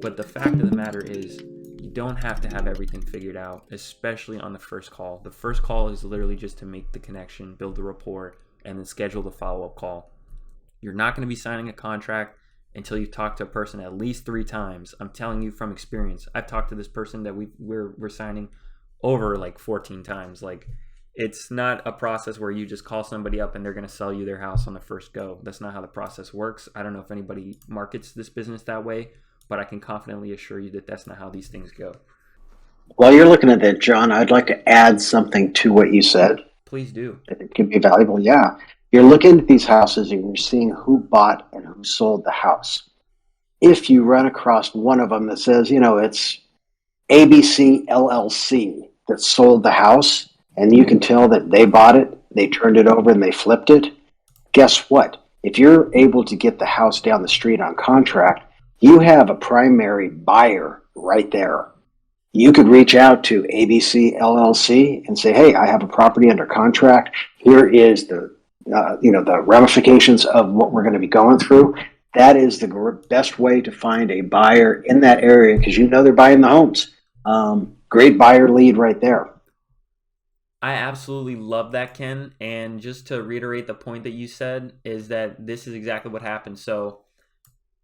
But the fact of the matter is, you don't have to have everything figured out, especially on the first call. The first call is literally just to make the connection, build the rapport, and then schedule the follow-up call. You're not going to be signing a contract until you've talked to a person at least 3 times. I'm telling you from experience. I've talked to this person that we're signing over like 14 times. Like, it's not a process where you just call somebody up and they're going to sell you their house on the first go. That's not how the process works. I don't know if anybody markets this business that way, but I can confidently assure you that that's not how these things go. While you're looking at that, John, I'd like to add something to what you said. Please do. I think could be valuable. Yeah. You're looking at these houses and you're seeing who bought and who sold the house. If you run across one of them that says, it's ABC LLC that sold the house, and you can tell that they bought it, they turned it over, and they flipped it, guess what? If you're able to get the house down the street on contract, you have a primary buyer right there. You could reach out to ABC LLC and say, "Hey, I have a property under contract. Here is the ramifications of what we're going to be going through." That is the best way to find a buyer in that area because they're buying the homes. Great buyer lead right there. I absolutely love that, Ken. And just to reiterate the point that you said is that this is exactly what happened. So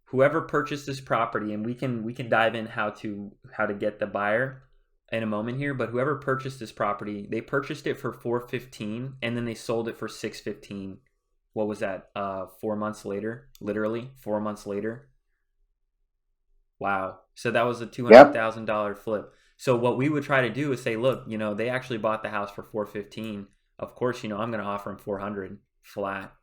whoever purchased this property, and we can dive in how to get the buyer in a moment here, but whoever purchased this property, they purchased it for 415 and then they sold it for 615. What was that? 4 months later, literally 4 months later. Wow. So that was a Yep. $200,000 flip. So what we would try to do is say, look, they actually bought the house for 415. Of course, I'm going to offer them 400 flat,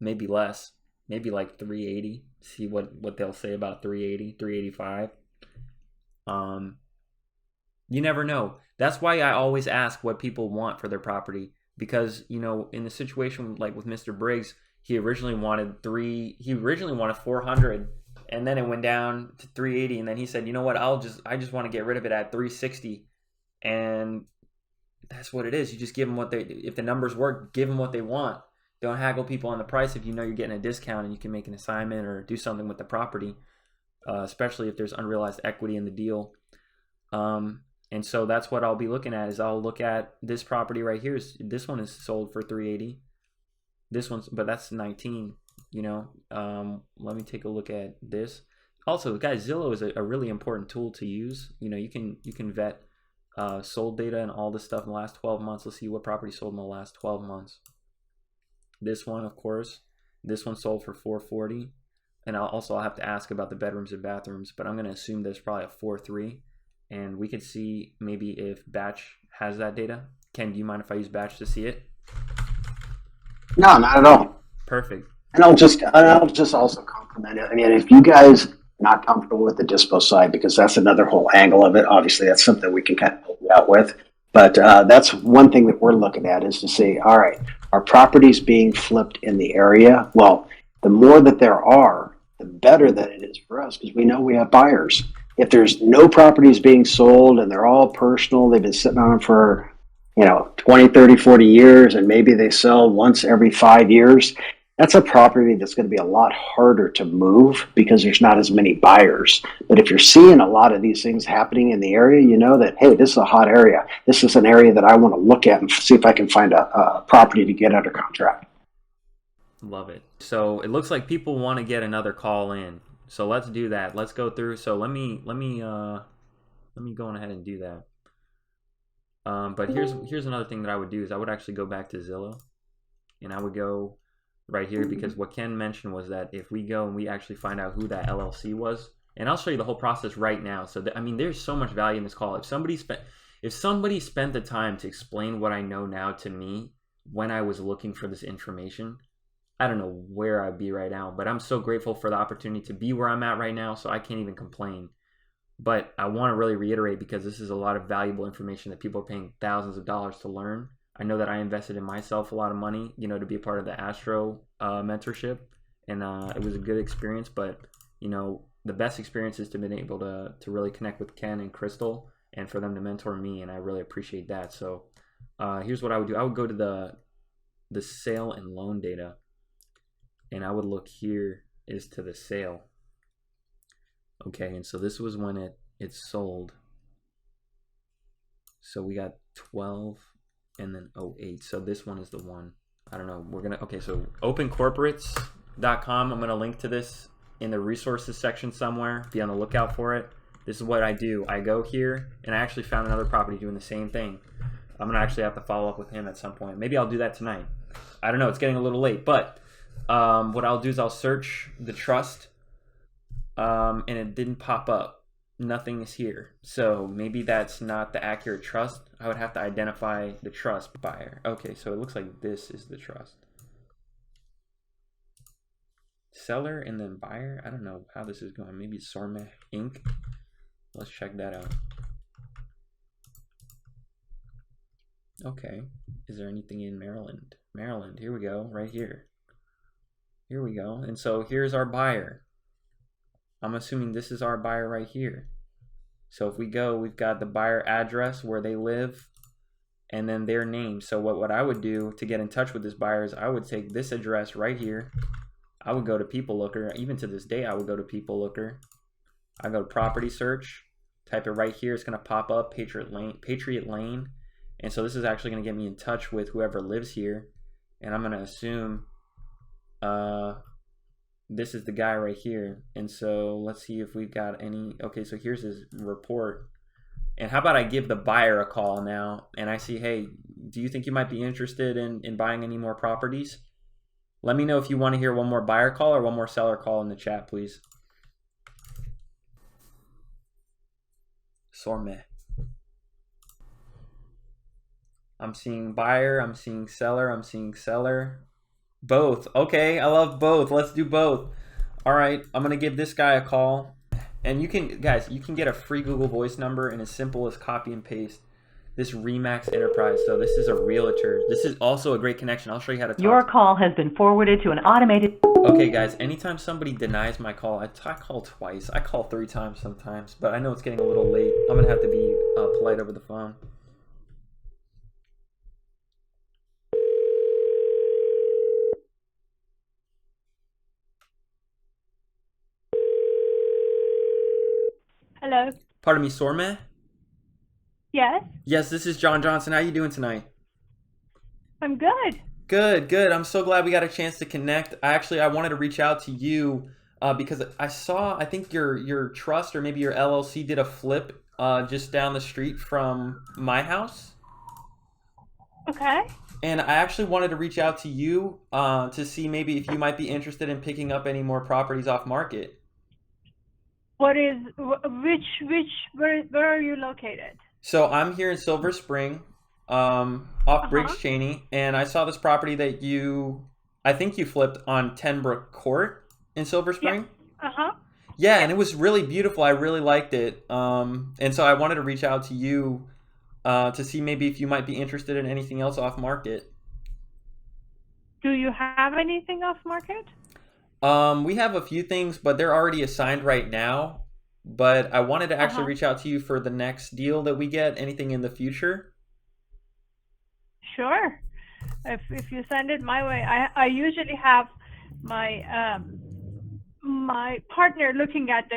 maybe less, maybe like 380. See what they'll say about 380, 385. You never know. That's why I always ask what people want for their property because, in the situation like with Mr. Briggs, he originally wanted 400 and then it went down to 380 and then he said, "You know what? I just want to get rid of it at 360." And that's what it is. You just give them if the numbers work, give them what they want. Don't haggle people on the price if you know you're getting a discount and you can make an assignment or do something with the property, especially if there's unrealized equity in the deal. And so that's what I'll be looking at is I'll look at this property right here. This one is sold for 380. But that's 19. Let me take a look at this. Also, guys, Zillow is a really important tool to use. You can vet sold data and all this stuff in the last 12 months. Let's see what property sold in the last 12 months. This one, of course, this one sold for 440. And I'll have to ask about the bedrooms and bathrooms, but I'm going to assume there's probably a 4.3. And we could see maybe if Batch has that data. Ken, do you mind if I use Batch to see it? No, not at all. Perfect. And I'll just also compliment it. I mean, if you guys not comfortable with the dispo side, because that's another whole angle of it. Obviously, that's something we can kind of help you out with. But that's one thing that we're looking at is to say, all right, are properties being flipped in the area? Well, the more that there are, the better that it is for us because we know we have buyers. If there's no properties being sold and they're all personal, they've been sitting on them for 20, 30, 40 years, and maybe they sell once every 5 years, that's a property that's going to be a lot harder to move because there's not as many buyers. But if you're seeing a lot of these things happening in the area, you know that, hey, this is a hot area. This is an area that I want to look at and see if I can find a property to get under contract. Love it. So it looks like people want to get another call in. So let's do that. Let's go through. So let me go on ahead and do that. But here's another thing that I would do is I would actually go back to Zillow, and I would go right here because what Ken mentioned was that if we go and we actually find out who that LLC was, and I'll show you the whole process right now. So there's so much value in this call. If somebody spent the time to explain what I know now to me when I was looking for this information, I don't know where I'd be right now, but I'm so grateful for the opportunity to be where I'm at right now, so I can't even complain. But I want to really reiterate because this is a lot of valuable information that people are paying thousands of dollars to learn. I know that I invested in myself a lot of money, to be a part of the Astro mentorship, and it was a good experience. But the best experience is to be able to really connect with Ken and Crystal, and for them to mentor me, and I really appreciate that. So here's what I would do: I would go to the sale and loan data, and I would look here is to the sale. Okay, and so this was when it sold. So we got 12 and then 08. So this one is the one. I don't know. We're going to, okay, so opencorporates.com. I'm going to link to this in the resources section somewhere. Be on the lookout for it. This is what I do. I go here and I actually found another property doing the same thing. I'm going to actually have to follow up with him at some point. Maybe I'll do that tonight. I don't know. It's getting a little late, but what I'll do is I'll search the trust and it didn't pop up. Nothing is here. So maybe that's not the accurate trust. I would have to identify the trust buyer. Okay, so it looks like this is the trust. Seller and then buyer. I don't know how this is going. Maybe it's Sormeh Inc. Let's check that out. Okay. Is there anything in Maryland? Maryland. Here we go. Right here. Here we go. And so here's our buyer. I'm assuming this is our buyer right here. So if we go, we've got the buyer address where they live and then their name. So what I would do to get in touch with this buyer is I would take this address right here. I would go to People Looker. Even to this day, I would go to People Looker. I go to property search, type it right here. It's going to pop up Patriot Lane. And so this is actually going to get me in touch with whoever lives here. And I'm going to assume this is the guy right here. And so let's see if we've got any. Okay, so here's his report. And how about I give the buyer a call now and I see, hey, do you think you might be interested in buying any more properties? Let me know if you want to hear one more buyer call or one more seller call in the chat, please. Sormeh. I'm seeing buyer, I'm seeing seller, I'm seeing seller. Both. Okay, I love both. Let's do both. All right, I'm going to give this guy a call. And you can, guys, you can get a free Google Voice number and as simple as copy and paste this Remax Enterprise. So this is a realtor. This is also a great connection. I'll show you how to talk. Your call has been forwarded to an automated... Okay, guys, anytime somebody denies my call, I call twice. I call 3 times sometimes, but I know it's getting a little late. I'm going to have to be polite over the phone. Hello. Pardon me, Sormeh? Yes, Yes, this is John Johnson. How you doing tonight? I'm good. Good, good. I'm so glad we got a chance to connect. I wanted to reach out to you because I think your trust or maybe your LLC did a flip just down the street from my house. Okay. And I actually wanted to reach out to you to see maybe if you might be interested in picking up any more properties off market. What is where are you located? So I'm here in Silver Spring, off Briggs Cheney, and I saw this property that I think you flipped on Tenbrook Court in Silver Spring. Yeah. Yeah, and it was really beautiful. I really liked it. And so I wanted to reach out to you to see maybe if you might be interested in anything else off market. Do you have anything off market? We have a few things, but they're already assigned right now. But I wanted to actually reach out to you for the next deal that we get. Anything in the future? Sure. If you send it my way, I usually have my my partner looking at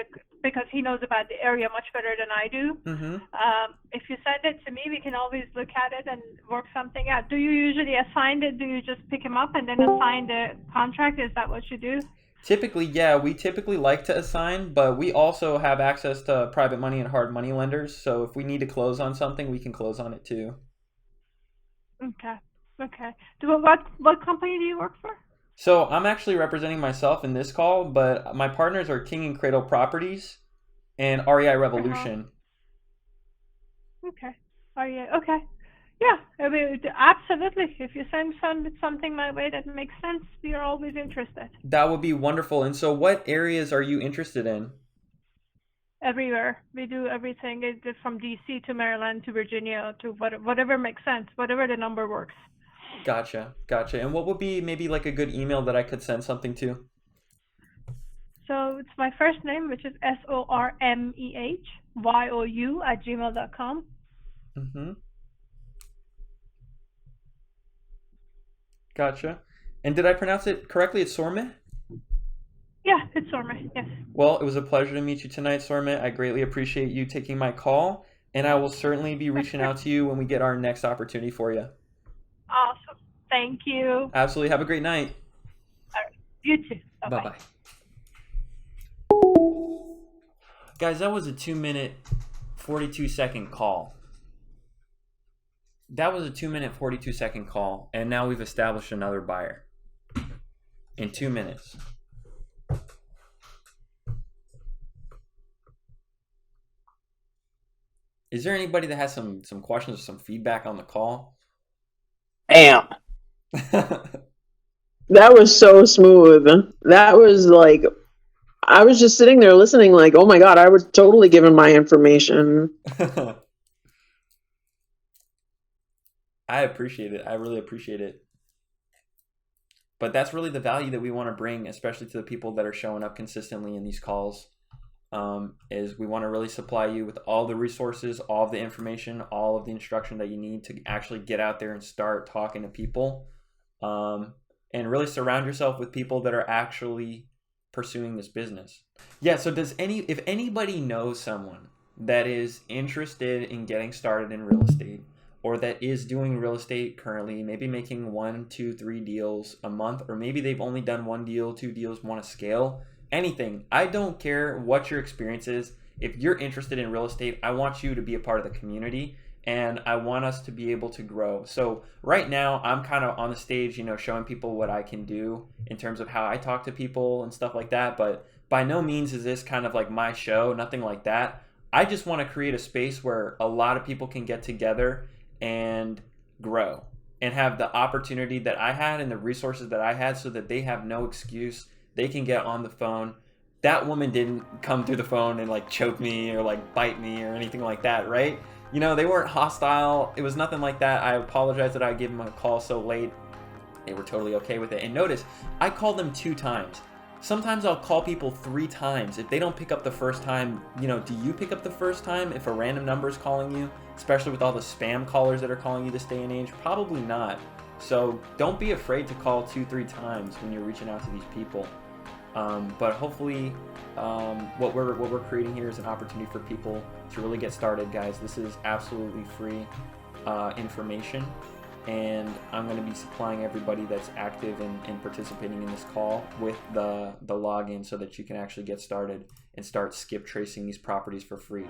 because he knows about the area much better than I do. Mm-hmm. If you send it to me, we can always look at it and work something out. Do you usually assign it? Do you just pick him up and then assign the contract? Is that what you do? Typically, yeah, we typically like to assign, but we also have access to private money and hard money lenders. So if we need to close on something, we can close on it too. Okay. Okay. What company do you work for? So I'm actually representing myself in this call, but my partners are King and Cradle Properties and REI Revolution. Okay. Okay. Yeah, I mean, absolutely. If you send something my way that makes sense, we are always interested. That would be wonderful. And so what areas are you interested in? Everywhere. We do everything from DC to Maryland to Virginia to whatever makes sense, whatever the number works. Gotcha. And what would be maybe like a good email that I could send something to? So it's my first name, which is sormehYOU@gmail.com. Mm-hmm. Gotcha. And did I pronounce it correctly? It's Sormeh? Yeah, it's Sorma. Yes. Well, it was a pleasure to meet you tonight, Sormit. I greatly appreciate you taking my call, and I will certainly be reaching out to you when we get our next opportunity for you. Awesome. Thank you. Absolutely. Have a great night. All right. You too. Bye Bye bye. bye. Guys, that was a 2-minute, 42-second call. That was a 2-minute, 42-second call, and now we've established another buyer in 2 minutes. Is there anybody that has some questions or some feedback on the call? Bam. That was so smooth. That was like, I was just sitting there listening like, oh my God, I would totally give him my information. I appreciate it. I really appreciate it. But that's really the value that we want to bring, especially to the people that are showing up consistently in these calls. Is we want to really supply you with all the resources, all of the information, all of the instruction that you need to actually get out there and start talking to people, and really surround yourself with people that are actually pursuing this business. Yeah, so if anybody knows someone that is interested in getting started in real estate, or that is doing real estate currently, maybe making 1, 2, 3 deals a month, or maybe they've only done 1 deal, 2 deals, want to scale, anything. I don't care what your experience is. If you're interested in real estate, I want you to be a part of the community, and I want us to be able to grow. So right now, I'm kind of on the stage, showing people what I can do in terms of how I talk to people and stuff like that. But by no means is this kind of like my show, nothing like that. I just want to create a space where a lot of people can get together and grow and have the opportunity that I had and the resources that I had, so that they have no excuse. They can get on the phone. That woman didn't come through the phone and like choke me or like bite me or anything like that, right? They weren't hostile. It was nothing like that. I apologize that I gave them a call so late. They were totally okay with it. And notice, I called them 2 times. Sometimes I'll call people 3 times. If they don't pick up the first time, do you pick up the first time if a random number is calling you? Especially with all the spam callers that are calling you this day and age? Probably not. So don't be afraid to call 2, 3 times when you're reaching out to these people. But hopefully, what we're creating here is an opportunity for people to really get started, guys. This is absolutely free information, and I'm going to be supplying everybody that's active and participating in this call with the login, so that you can actually get started and start skip tracing these properties for free.